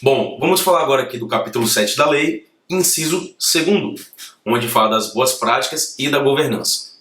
Bom, vamos falar agora aqui do capítulo 7 da lei, inciso 2º, onde fala das boas práticas e da governança.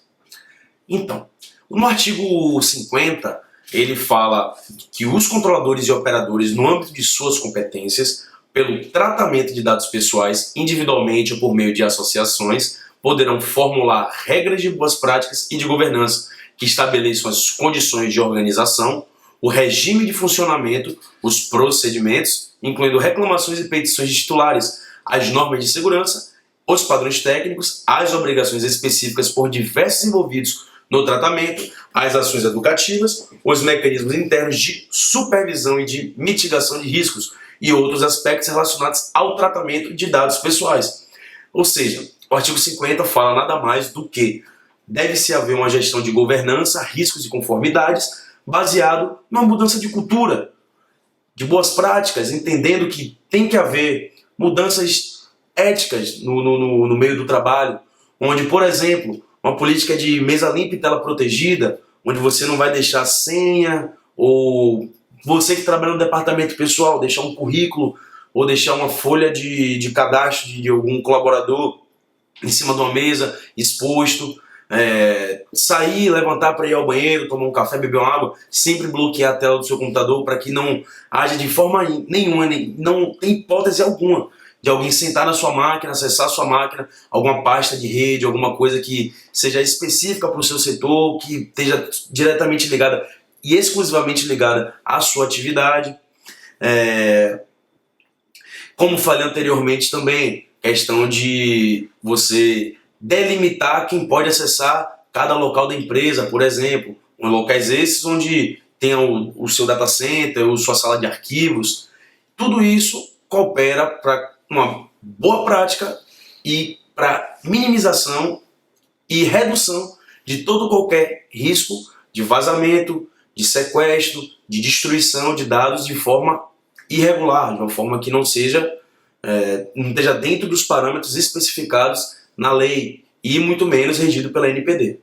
Então, no artigo 50, ele fala que os controladores e operadores, no âmbito de suas competências, pelo tratamento de dados pessoais, individualmente ou por meio de associações, poderão formular regras de boas práticas e de governança que estabeleçam as condições de organização, o regime de funcionamento, os procedimentos, incluindo reclamações e petições de titulares, as normas de segurança, os padrões técnicos, as obrigações específicas por diversos envolvidos no tratamento, as ações educativas, os mecanismos internos de supervisão e de mitigação de riscos e outros aspectos relacionados ao tratamento de dados pessoais. Ou seja, o artigo 50 fala nada mais do que deve-se haver uma gestão de governança, riscos e conformidades baseado numa mudança de cultura, de boas práticas, entendendo que tem que haver mudanças éticas no meio do trabalho, onde, por exemplo, uma política de mesa limpa e tela protegida, onde você não vai deixar senha, ou você que trabalha no departamento pessoal, deixar um currículo ou deixar uma folha de cadastro de algum colaborador em cima de uma mesa, exposto, sair, levantar para ir ao banheiro, tomar um café, beber uma água, sempre bloquear a tela do seu computador para que não haja de forma nenhuma, não tem hipótese alguma de alguém sentar na sua máquina, acessar a sua máquina, alguma pasta de rede, alguma coisa que seja específica para o seu setor, que esteja diretamente ligada e exclusivamente ligada à sua atividade. Como falei anteriormente também, questão de você delimitar quem pode acessar cada local da empresa, por exemplo, locais esses onde tem o seu data center, ou sua sala de arquivos. Tudo isso coopera para uma boa prática e para minimização e redução de todo qualquer risco de vazamento, de sequestro, de destruição de dados de forma irregular, de uma forma que não esteja dentro dos parâmetros especificados na lei e muito menos regido pela NPD.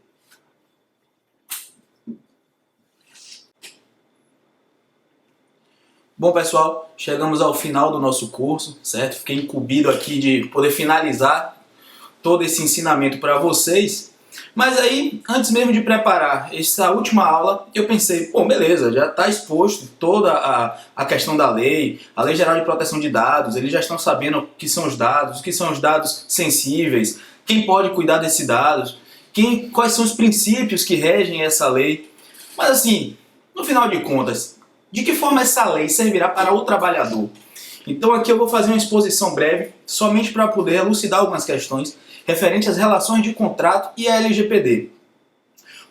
Bom, pessoal, chegamos ao final do nosso curso, certo? Fiquei incumbido aqui de poder finalizar todo esse ensinamento para vocês. Mas aí, antes mesmo de preparar essa última aula, eu pensei, pô, beleza, já está exposto toda a questão da lei, a Lei Geral de Proteção de Dados, eles já estão sabendo o que são os dados sensíveis, quem pode cuidar desses dados, quais são os princípios que regem essa lei. Mas assim, no final de contas, de que forma essa lei servirá para o trabalhador? Então aqui eu vou fazer uma exposição breve, somente para poder elucidar algumas questões referentes às relações de contrato e à LGPD.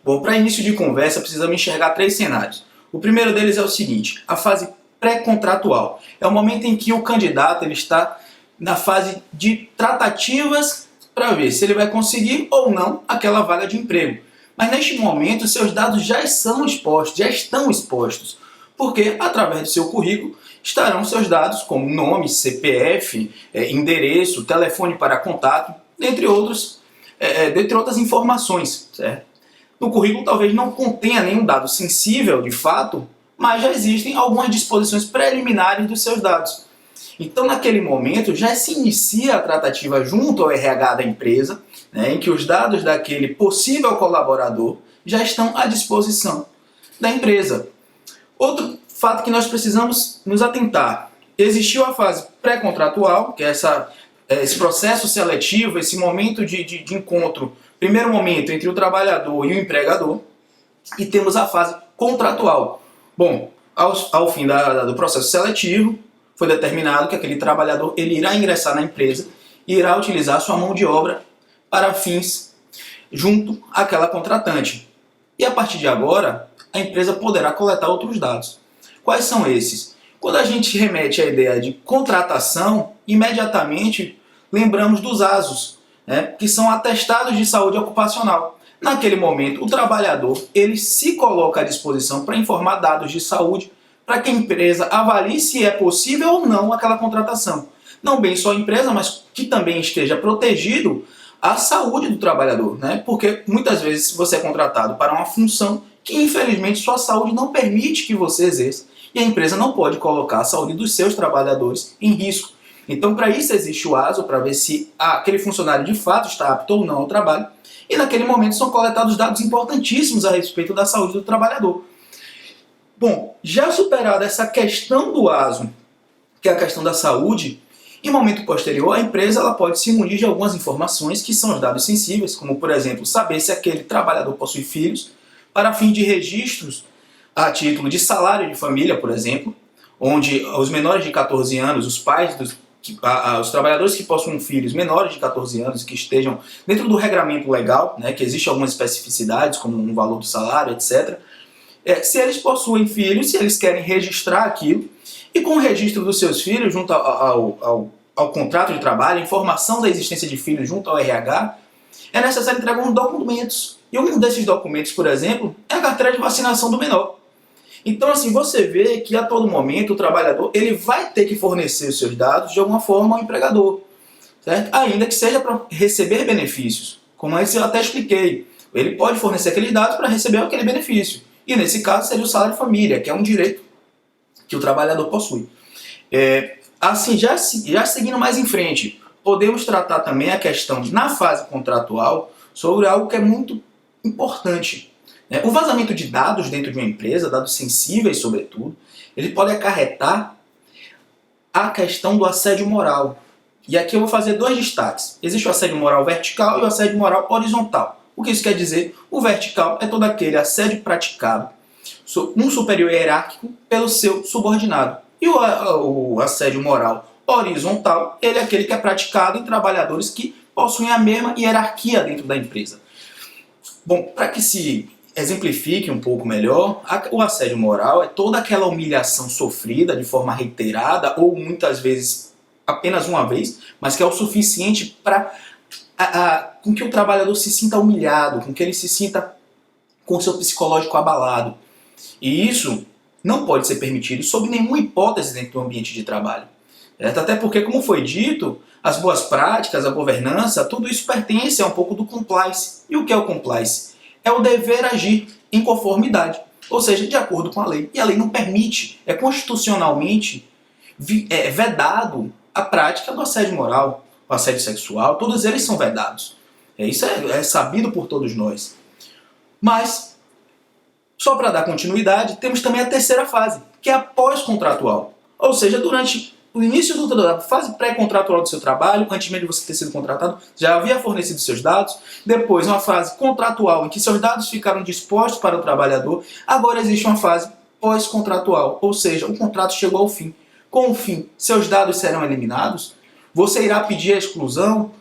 Bom, para início de conversa, precisamos enxergar 3 cenários. O primeiro deles é o seguinte, a fase pré-contratual. É o momento em que o candidato ele está na fase de tratativas para ver se ele vai conseguir ou não aquela vaga de emprego. Mas neste momento, seus dados já estão expostos, porque através do seu currículo estarão seus dados como nome, CPF, endereço, telefone para contato, dentre outras informações, certo? No currículo talvez não contenha nenhum dado sensível de fato, mas já existem algumas disposições preliminares dos seus dados. Então naquele momento já se inicia a tratativa junto ao RH da empresa, em que os dados daquele possível colaborador já estão à disposição da empresa. Outro fato que nós precisamos nos atentar, existiu a fase pré-contratual, que é esse processo seletivo, esse momento de encontro, primeiro momento entre o trabalhador e o empregador, e temos a fase contratual. Bom, ao fim do processo seletivo, foi determinado que aquele trabalhador ele irá ingressar na empresa e irá utilizar sua mão de obra para fins junto àquela contratante. E a partir de agora, a empresa poderá coletar outros dados. Quais são esses? Quando a gente remete à ideia de contratação, imediatamente lembramos dos ASOS, que são atestados de saúde ocupacional. Naquele momento, o trabalhador ele se coloca à disposição para informar dados de saúde para que a empresa avalie se é possível ou não aquela contratação. Não bem só a empresa, mas que também esteja protegido a saúde do trabalhador, porque muitas vezes você é contratado para uma função que infelizmente sua saúde não permite que você exerça. e a empresa não pode colocar a saúde dos seus trabalhadores em risco. Então, para isso existe o ASO, para ver se aquele funcionário de fato está apto ou não ao trabalho, e naquele momento são coletados dados importantíssimos a respeito da saúde do trabalhador. Bom, já superada essa questão do ASO, que é a questão da saúde, em momento posterior, a empresa ela pode se munir de algumas informações que são os dados sensíveis, como, por exemplo, saber se aquele trabalhador possui filhos, para fim de registros a título de salário de família, por exemplo, onde os menores de 14 anos, os pais os trabalhadores que possuem filhos menores de 14 anos que estejam dentro do regramento legal, né, que existe algumas especificidades, como um valor do salário, etc., se eles possuem filhos, se eles querem registrar aquilo, e com o registro dos seus filhos junto ao contrato de trabalho, a informação da existência de filhos junto ao RH, é necessário entregar uns documentos. E um desses documentos, por exemplo, é a carteira de vacinação do menor. Então, assim, você vê que a todo momento o trabalhador ele vai ter que fornecer os seus dados de alguma forma ao empregador, certo? Ainda que seja para receber benefícios. Como eu até expliquei, ele pode fornecer aqueles dados para receber aquele benefício. E nesse caso seria o salário de família, que é um direito que o trabalhador possui. Assim, já seguindo mais em frente, podemos tratar também a questão, na fase contratual, sobre algo que é muito importante. O vazamento de dados dentro de uma empresa, dados sensíveis sobretudo, ele pode acarretar a questão do assédio moral. E aqui eu vou fazer dois destaques. Existe o assédio moral vertical e o assédio moral horizontal. O que isso quer dizer? O vertical é todo aquele assédio praticado um superior hierárquico pelo seu subordinado. E o assédio moral horizontal, ele é aquele que é praticado em trabalhadores que possuem a mesma hierarquia dentro da empresa. Bom, para que se exemplifique um pouco melhor, o assédio moral é toda aquela humilhação sofrida de forma reiterada ou muitas vezes apenas uma vez, mas que é o suficiente para com que o trabalhador se sinta humilhado, com que ele se sinta com o seu psicológico abalado. E isso não pode ser permitido sob nenhuma hipótese dentro do ambiente de trabalho. Até porque, como foi dito, as boas práticas, a governança, tudo isso pertence a um pouco do compliance. E o que é o compliance? É o dever agir em conformidade, ou seja, de acordo com a lei. E a lei não permite, é constitucionalmente vedado a prática do assédio moral, o assédio sexual, todos eles são vedados. Isso é sabido por todos nós. Mas, só para dar continuidade, temos também a terceira fase, que é a pós-contratual. Ou seja, durante o início da fase pré-contratual do seu trabalho, antes mesmo de você ter sido contratado, já havia fornecido seus dados. Depois, uma fase contratual, em que seus dados ficaram dispostos para o trabalhador. Agora existe uma fase pós-contratual, ou seja, o contrato chegou ao fim. Com o fim, seus dados serão eliminados? Você irá pedir a exclusão?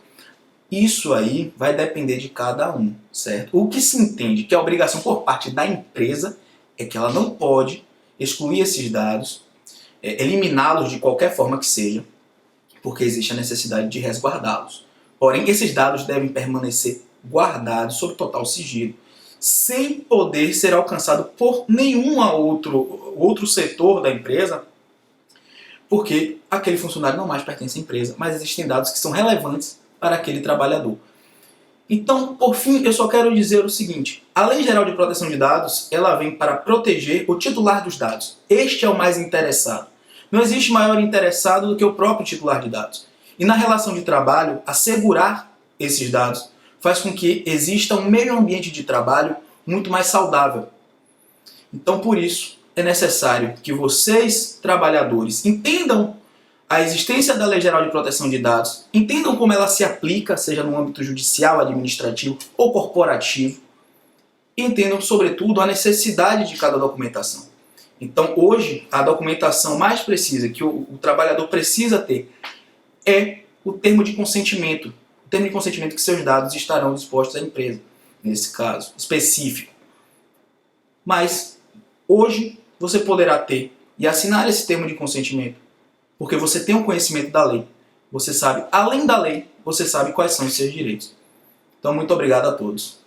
Isso aí vai depender de cada um, certo? O que se entende que a obrigação por parte da empresa é que ela não pode excluir esses dados, eliminá-los de qualquer forma que seja, porque existe a necessidade de resguardá-los. Porém, esses dados devem permanecer guardados sob total sigilo, sem poder ser alcançado por nenhum outro setor da empresa, porque aquele funcionário não mais pertence à empresa, mas existem dados que são relevantes para aquele trabalhador. Então, por fim, eu só quero dizer o seguinte: a Lei Geral de Proteção de Dados, ela vem para proteger o titular dos dados. Este é o mais interessado. Não existe maior interessado do que o próprio titular de dados. E na relação de trabalho, assegurar esses dados faz com que exista um meio ambiente de trabalho muito mais saudável. Então, por isso, é necessário que vocês, trabalhadores, entendam a existência da Lei Geral de Proteção de Dados, entendam como ela se aplica, seja no âmbito judicial, administrativo ou corporativo, e entendam, sobretudo, a necessidade de cada documentação. Então, hoje, a documentação mais precisa que o trabalhador precisa ter é o termo de consentimento. O termo de consentimento que seus dados estarão dispostos à empresa, nesse caso específico. Mas, hoje, você poderá ter e assinar esse termo de consentimento, porque você tem um conhecimento da lei. Você sabe, além da lei, você sabe quais são os seus direitos. Então, muito obrigado a todos.